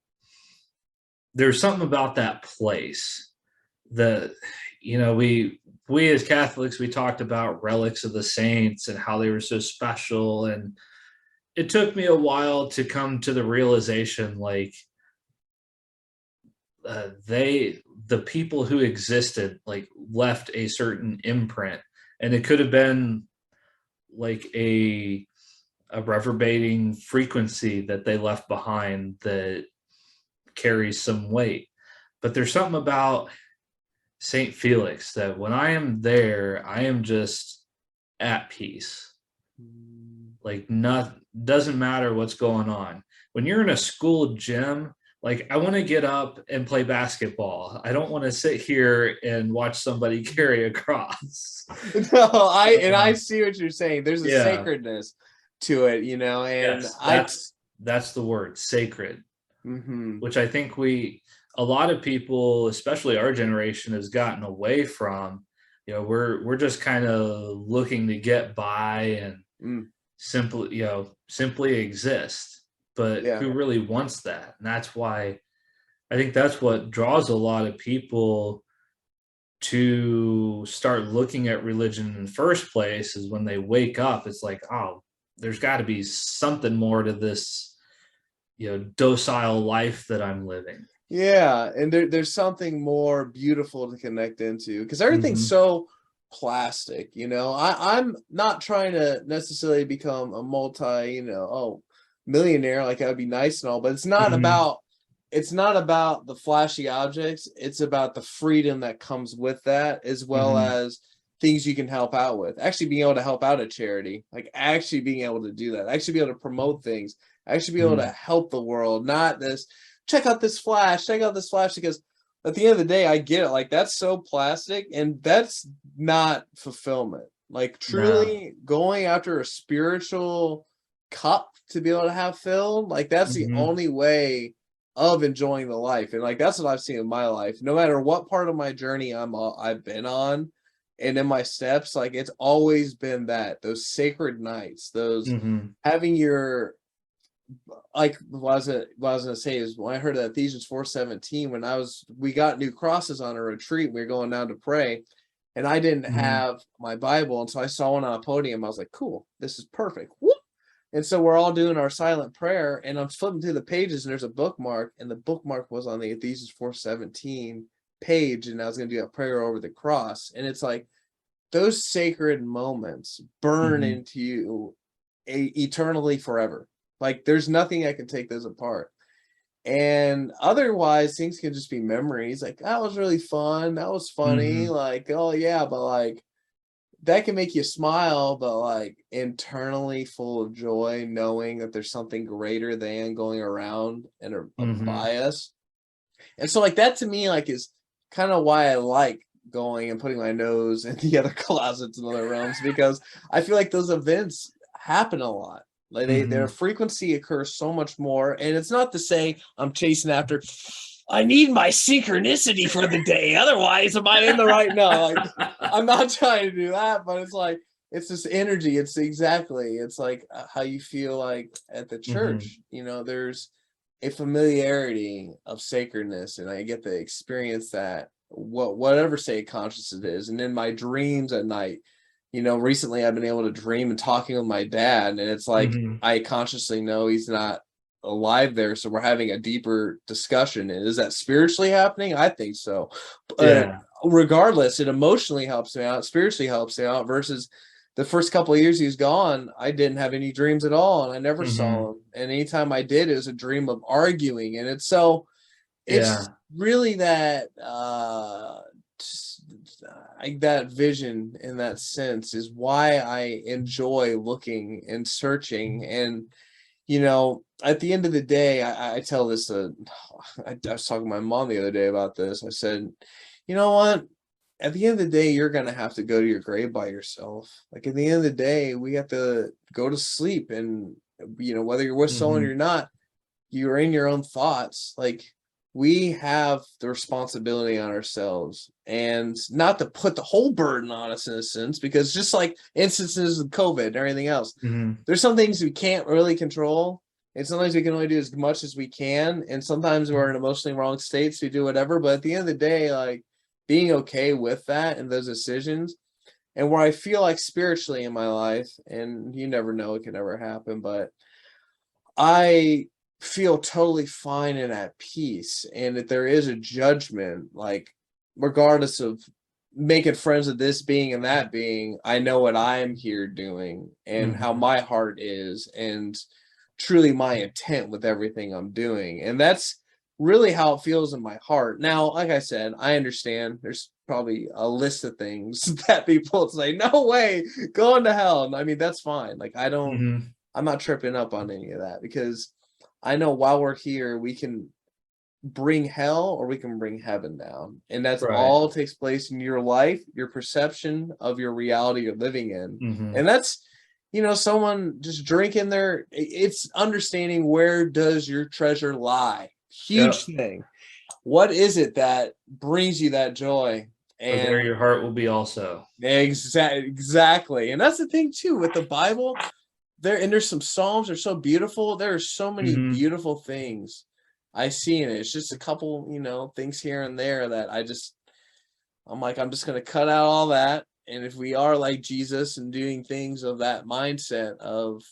there's something about that place that, we as Catholics, we talked about relics of the saints and how they were so special. And it took me a while to come to the realization, like, the people who existed like left a certain imprint, and it could have been like a reverberating frequency that they left behind that carries some weight. But there's something about St. Felix that when I am there, I am just at peace. Mm. Like, not doesn't matter what's going on. When you're in a school gym, like, I want to get up and play basketball. I don't want to sit here and watch somebody carry a cross. No, I Uh, see what you're saying. There's a yeah. sacredness to it, and Yes, that's the word, sacred, mhm. which I think a lot of people, especially our generation, has gotten away from. We're just kind of looking to get by and Mm, simply exist. But yeah. who really wants that? And that's why I think that's what draws a lot of people to start looking at religion in the first place, is when they wake up, it's like, oh, there's got to be something more to this, docile life that I'm living. Yeah, and there's something more beautiful to connect into, because everything's Hmm. so plastic. I'm not trying to necessarily become a millionaire. Like, that would be nice and all, but Hmm. it's not about the flashy objects. It's about the freedom that comes with that, as well Hmm. as things you can help out with. Actually being able to help out a charity, like actually being able to do that, actually be able to promote things, actually be able to Hmm. help the world, not this check out this flash, because at the end of the day, I get it. Like, that's so plastic, and that's not fulfillment. Like, No. truly going after a spiritual cup to be able to have filled, like, that's the Hmm. only way of enjoying the life. And like that's what I've seen in my life. No matter what part of my journey I've been on and in my steps, like it's always been that those sacred nights, those Mm-hmm. having your like what I was gonna say is when I heard that Ephesians 4:17, when we got new crosses on a retreat, we were going down to pray, and I didn't Mm-hmm. have my Bible, and so I saw one on a podium. I was like, cool, this is perfect. Whoop. And so we're all doing our silent prayer, and I'm flipping through the pages, and there's a bookmark, and the bookmark was on the Ephesians 4:17 page, and I was gonna do a prayer over the cross. And it's like those sacred moments burn Mm-hmm. into you eternally forever. Like there's nothing that can take those apart. And otherwise, things can just be memories. Like that was really fun. That was funny. Mm-hmm. Like, oh yeah, but like that can make you smile, but like internally full of joy, knowing that there's something greater than going around and a Mm-hmm. bias. And so like that to me like is kind of why I like going and putting my nose in the other closets in other realms, because I feel like those events happen a lot. Like their Mm-hmm. frequency occurs so much more. And it's not to say I'm chasing after I need my synchronicity for the day. Otherwise, am I in the right? No, like I'm not trying to do that, but it's like it's this energy. It's like how you feel like at the Mm-hmm. church. There's a familiarity of sacredness, and I get to experience that whatever state conscious it is. And in my dreams at night, recently I've been able to dream and talking with my dad, and it's like Mm-hmm. I consciously know he's not alive there, so we're having a deeper discussion. And is that spiritually happening? I think so. But Yeah. regardless, it emotionally helps me out, spiritually helps me out, versus the first couple of years he was gone, I didn't have any dreams at all, and I never Mm-hmm. saw him. And anytime I did, it was a dream of arguing. And it's Yeah. really that that vision in that sense is why I enjoy looking and searching. And at the end of the day, I tell this I was talking to my mom the other day about this. I said, you know what? At the end of the day, you're gonna have to go to your grave by yourself. Like at the end of the day, we have to go to sleep, and whether you're with someone Mm-hmm. or not, you're in your own thoughts. Like we have the responsibility on ourselves, and not to put the whole burden on us in a sense, because just like instances of COVID and everything else, Mm-hmm. there's some things we can't really control. And sometimes we can only do as much as we can. And sometimes we're in emotionally wrong states to do whatever. But at the end of the day, like being okay with that and those decisions, and where I feel like spiritually in my life, and you never know, it can never happen, but I feel totally fine and at peace. And that there is a judgment, like regardless of making friends with this being and that being, I know what I'm here doing and how Mm-hmm. my heart is, and truly my intent with everything I'm doing. And that's really how it feels in my heart. Now, like I said, I understand there's probably a list of things that people say, no way, going to hell. And I mean, that's fine. Like Mm-hmm. I'm not tripping up on any of that, because I know while we're here, we can bring hell or we can bring heaven down. And that's Right. all takes place in your life, your perception of your reality you're living in. Mm-hmm. And that's, someone just drinking there, it's understanding where does your treasure lie? Huge Yep. thing. What is it that brings you that joy? For there And your heart will be also. exactly. And that's the thing too with the Bible. There's some psalms are so beautiful. There are so many Mm-hmm. beautiful things I see in it. It's just a couple, things here and there that I'm like, I'm just gonna cut out all that. And if we are like Jesus and doing things of that mindset of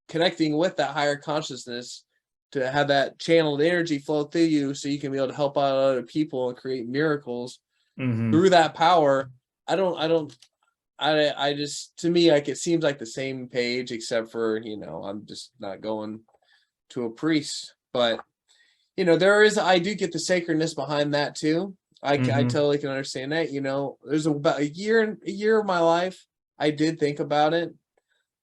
connecting with that higher consciousness, to have that channeled energy flow through you so you can be able to help out other people and create miracles Mm-hmm. through that power. I don't I just, to me, like it seems like the same page, except for I'm just not going to a priest. But I do get the sacredness behind that too. I Mm-hmm. totally can understand that. There's about a year of my life I did think about it,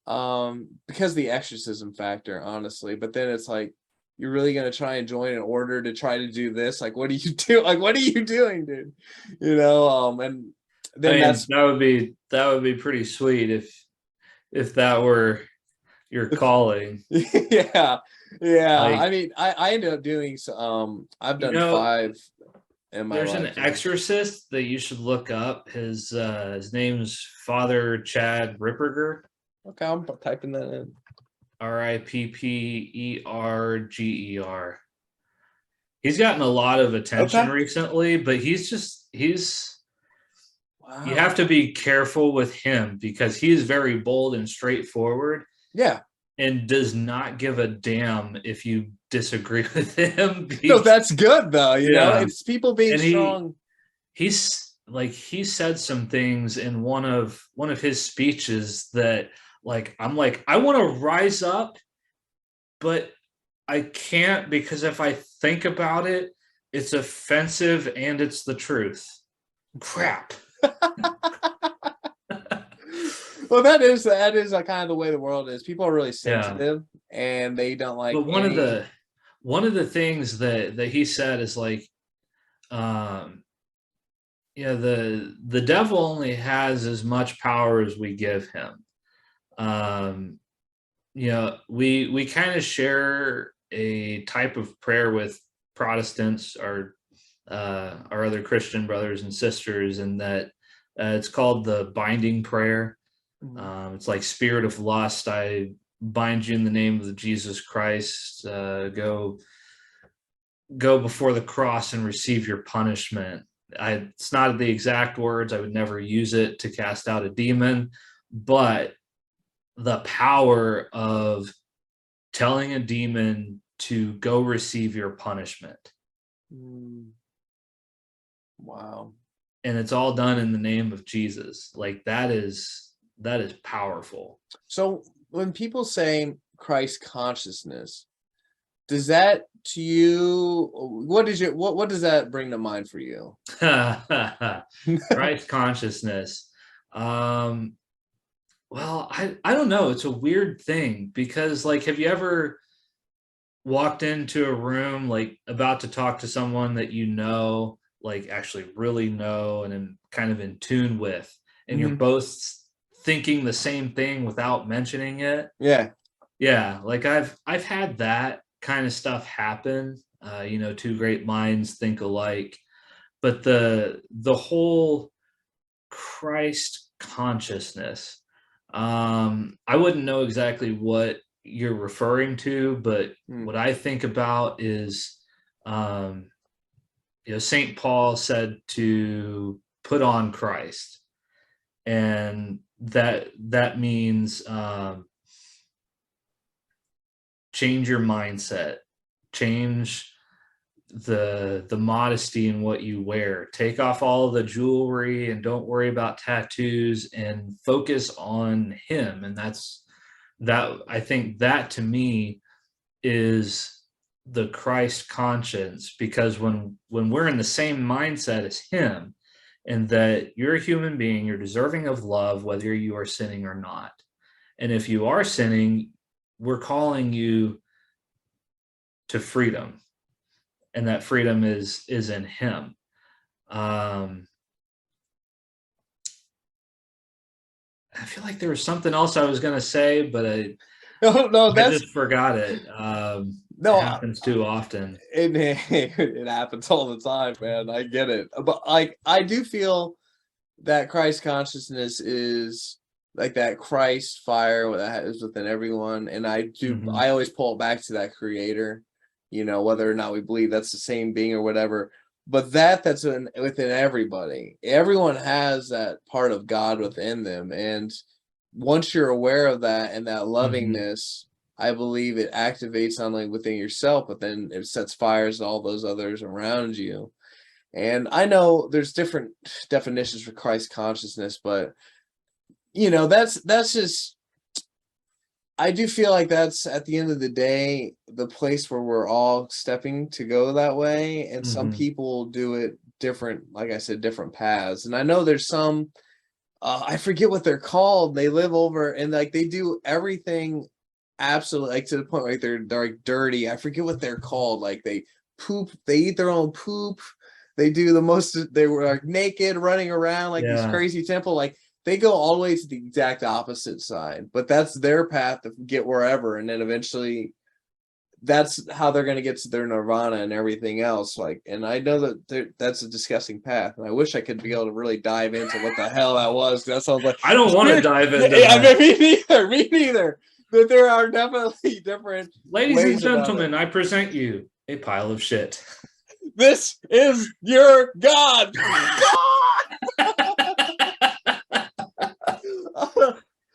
because of the exorcism factor, honestly. But then it's like, you're really gonna try and join an order to try to do this? Like, what do you do? Like, what are you doing, dude? And I then mean, that's that would be pretty sweet if that were your calling. Yeah, yeah. I Like, mean, I ended up doing I've you done know, 5 in my there's an lifetime. exorcist that you should look up. His name's Father Chad Ripperger, Okay, I'm typing that in. Ripperger. He's gotten a lot of attention Okay. recently, but he's you have Wow. to be careful with him because he is very bold and straightforward Yeah. and does not give a damn if you disagree with him. No, that's good though. Yeah. It's people being And strong. he said some things in one of his speeches that, like, I'm like, I want to rise up, but I can't, because if I think about it, it's offensive and it's the truth. Crap. Well, that is a kind of the way the world is. People are really Yeah. sensitive, and they don't like But any. one of the things that he said is like, um yeah, the devil only has as much power as we give him. um we kind of share a type of prayer with Protestants, our other Christian brothers and sisters, and that it's called the binding prayer. Mhm. It's like, spirit of lust, I bind you in the name of Jesus Christ. Go before the cross and receive your punishment. It's not the exact words. I would never use it to cast out a demon, but the power of telling a demon to go receive your punishment. Mm, wow. And it's all done in the name of Jesus. Like, that is powerful. So when people say Christ consciousness, does that to you? What does that bring to mind for you? Christ consciousness. Um, well, I don't know. It's a weird thing because, like, have you ever walked into a room, like, about to talk to someone that like, actually really know and kind of in tune with, and you're Mhm. both thinking the same thing without mentioning it? Yeah. Yeah, like, I've had that kind of stuff happen. Two great minds think alike, but the whole Christ consciousness, I wouldn't know exactly what you're referring to, but Mm. what I think about is, um, Saint Paul said to put on Christ, and that means, change your mindset, change the modesty in what you wear, take off all the jewelry and don't worry about tattoos and focus on him. And I think that, to me, is the Christ conscience, because when we're in the same mindset as him, and that you're a human being, you're deserving of love whether you are sinning or not, and if you are sinning, we're calling you to freedom, and that freedom is in him. um I feel like there was something else I was going to say, but No, no, I that's just forgot it. It no. happens too often. It happens all the time, man. I get it, but like I do feel that Christ consciousness is like that Christ fire that is within everyone, and I Hmm. always pull it back to that creator, whether or not we believe that's the same being or whatever. But within everybody. Everyone has that part of God within them, and once you're aware of that and that Hmm. lovingness, I believe it activates not only within yourself, but then it sets fires to all those others around you. And I know there's different definitions for Christ consciousness, but that's just I do feel like that's at the end of the day the place where we're all stepping to go that way. And some Hmm. people do it different, like I said, different paths. And I know there's some I forget what they're called. They live over and like they do everything absolutely like to the point where they're like dirty. I forget what they're called. Like they eat their own poop. They do the most they were like naked running around like these Yeah. crazy temple. Like they go all the way to the exact opposite side, but that's their path to get wherever, and then eventually that's how they're going to get to their nirvana and everything else. Like, and I know that that's a disgusting path, and I wish I could be able to really dive into what the hell that was. That sounds like I don't want to dive into yeah, that. Me neither. But there are definitely different. Ladies and gentlemen, I present you a pile of shit. This is your God.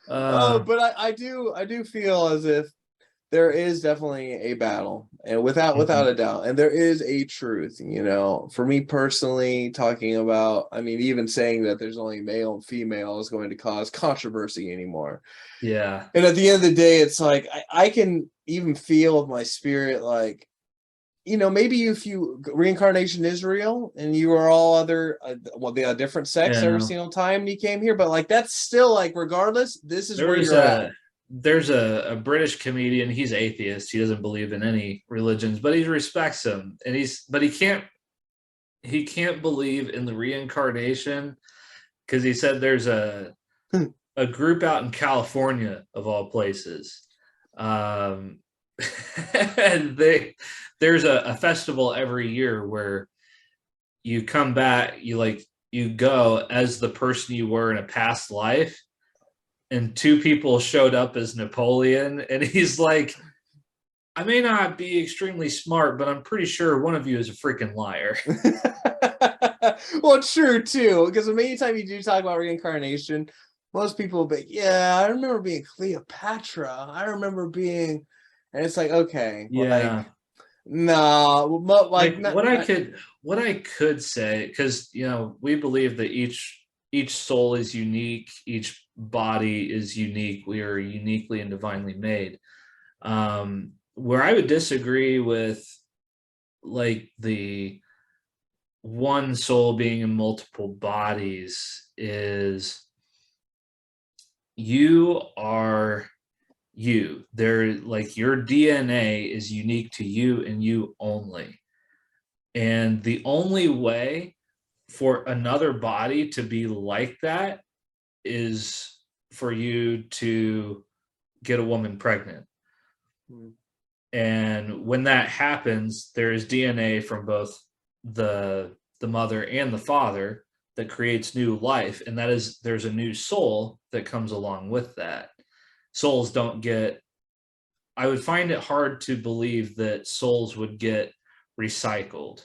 But I do feel as if there is definitely a battle, and without a doubt, and there is a truth. You know, for me personally, talking about, I mean, even saying that there's only male and female is going to cause controversy anymore. Yeah. And at the end of the day, it's like I can even feel with my spirit, like, you know, maybe if you reincarnation is real and you are all other a different sex every single time you came here, but like that's still like, regardless, this is where you're at. There's a British comedian. He's atheist. He doesn't believe in any religions, but he respects them, and he can't believe in the reincarnation because he said there's a group out in California of all places. And there's a festival every year where you come back, you go as the person you were in a past life, and two people showed up as Napoleon, and he's like, I may not be extremely smart, but I'm pretty sure one of you is a freaking liar. Well, true too, because many times you do talk about reincarnation, most people will be, yeah, I remember being Cleopatra. I remember being, and it's like, okay, yeah, like, no, like what I could say, because we believe that each soul is unique, each body is unique. We are uniquely and divinely made. Where I would disagree with like the one soul being in multiple bodies is you are you. There, like, your DNA is unique to you and you only. And the only way for another body to be like that is for you to get a woman pregnant. And when that happens, there is DNA from both the mother and the father that creates new life, and there's a new soul that comes along with that. Souls don't get, I would find it hard to believe that souls would get recycled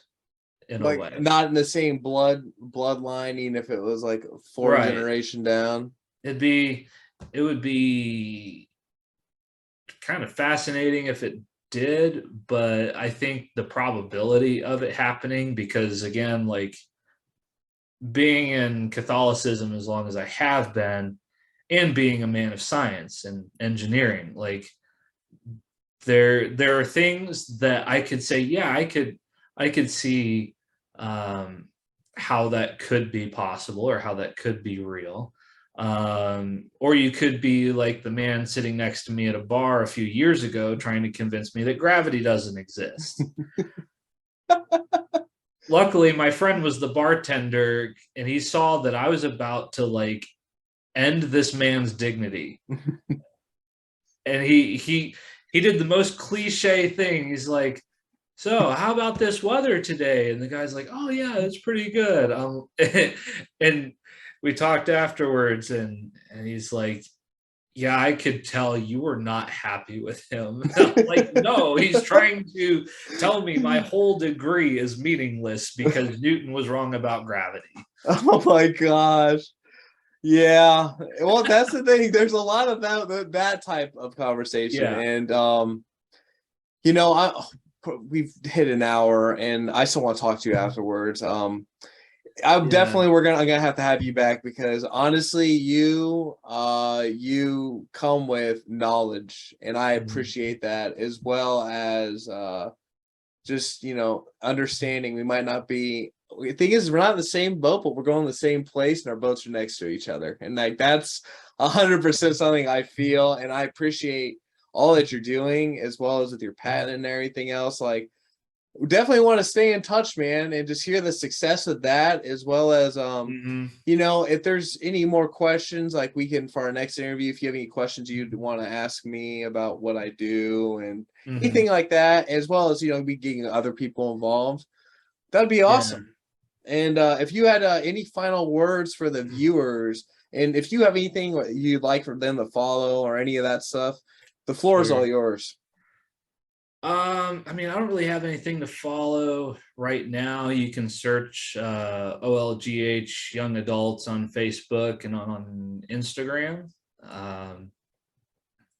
in a way. Not in the same bloodlining, if it was like four generation down. It would be kind of fascinating if it did, but I think the probability of it happening, because again, like, being in Catholicism as long as I have been, and being a man of science and engineering, like, there are things that I could say, yeah, I could see how that could be possible, or how that could be real. Or you could be like the man sitting next to me at a bar a few years ago trying to convince me that gravity doesn't exist. Luckily, my friend was the bartender, and he saw that I was about to like end this man's dignity. And he did the most cliche thing. He's like, so how about this weather today? And the guy's like, oh yeah, it's pretty good. And we talked afterwards, and he's like, yeah, I could tell you were not happy with him. I'm like, no, he's trying to tell me my whole degree is meaningless because Newton was wrong about gravity. Oh my gosh. Yeah. Well, that's the thing. There's a lot of that type of conversation. Yeah. And we've hit an hour, and I still want to talk to you afterwards. Definitely I'm gonna have to have you back, because honestly, you come with knowledge, and I appreciate that, as well as just understanding. We might not be. The thing is, we're not in the same boat, but we're going to the same place, and our boats are next to each other, and like that's 100% something I feel, and I appreciate all that you're doing, as well as with your patent and everything else. Like, we definitely want to stay in touch, man, and just hear the success of that, as well as you know, if there's any more questions, like we can for our next interview, if you have any questions you'd want to ask me about what I do and anything like that, as well as, you know, be getting other people involved, that'd be Yeah. awesome. And if you had any final words for the viewers, and if you have anything you'd like for them to follow or any of that stuff, the floor is all Sure. yours. I mean, I don't really have anything to follow right now. You can search OLGH Young Adults on Facebook and on Instagram.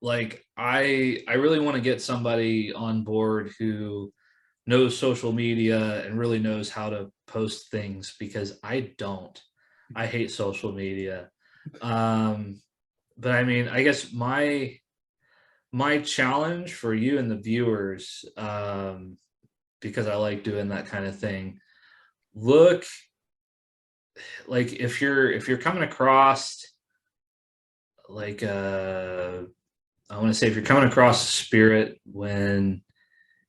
Like I really want to get somebody on board who knows social media and really knows how to post things, because I don't. I hate social media. Um, but I mean, I guess my challenge for you and the viewers, because I like doing that kind of thing, look, like if you're coming across like I want to say, if you're coming across a spirit when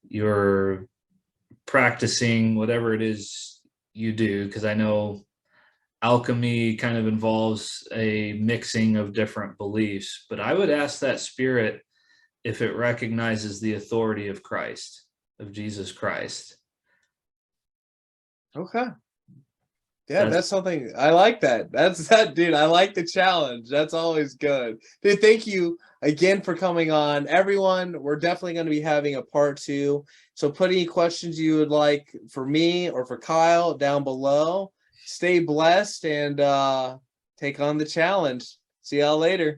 you're practicing whatever it is you do, because I know alchemy kind of involves a mixing of different beliefs, but I would ask that spirit if it recognizes the authority of Christ, of Jesus Christ. Okay. Yeah, That's that's something I like that. That's that, dude. I like the challenge. That's always good. Dude, thank you again for coming on. Everyone, we're definitely going to be having a part two. So put any questions you would like for me or for Kyle down below. Stay blessed and take on the challenge. See y'all later.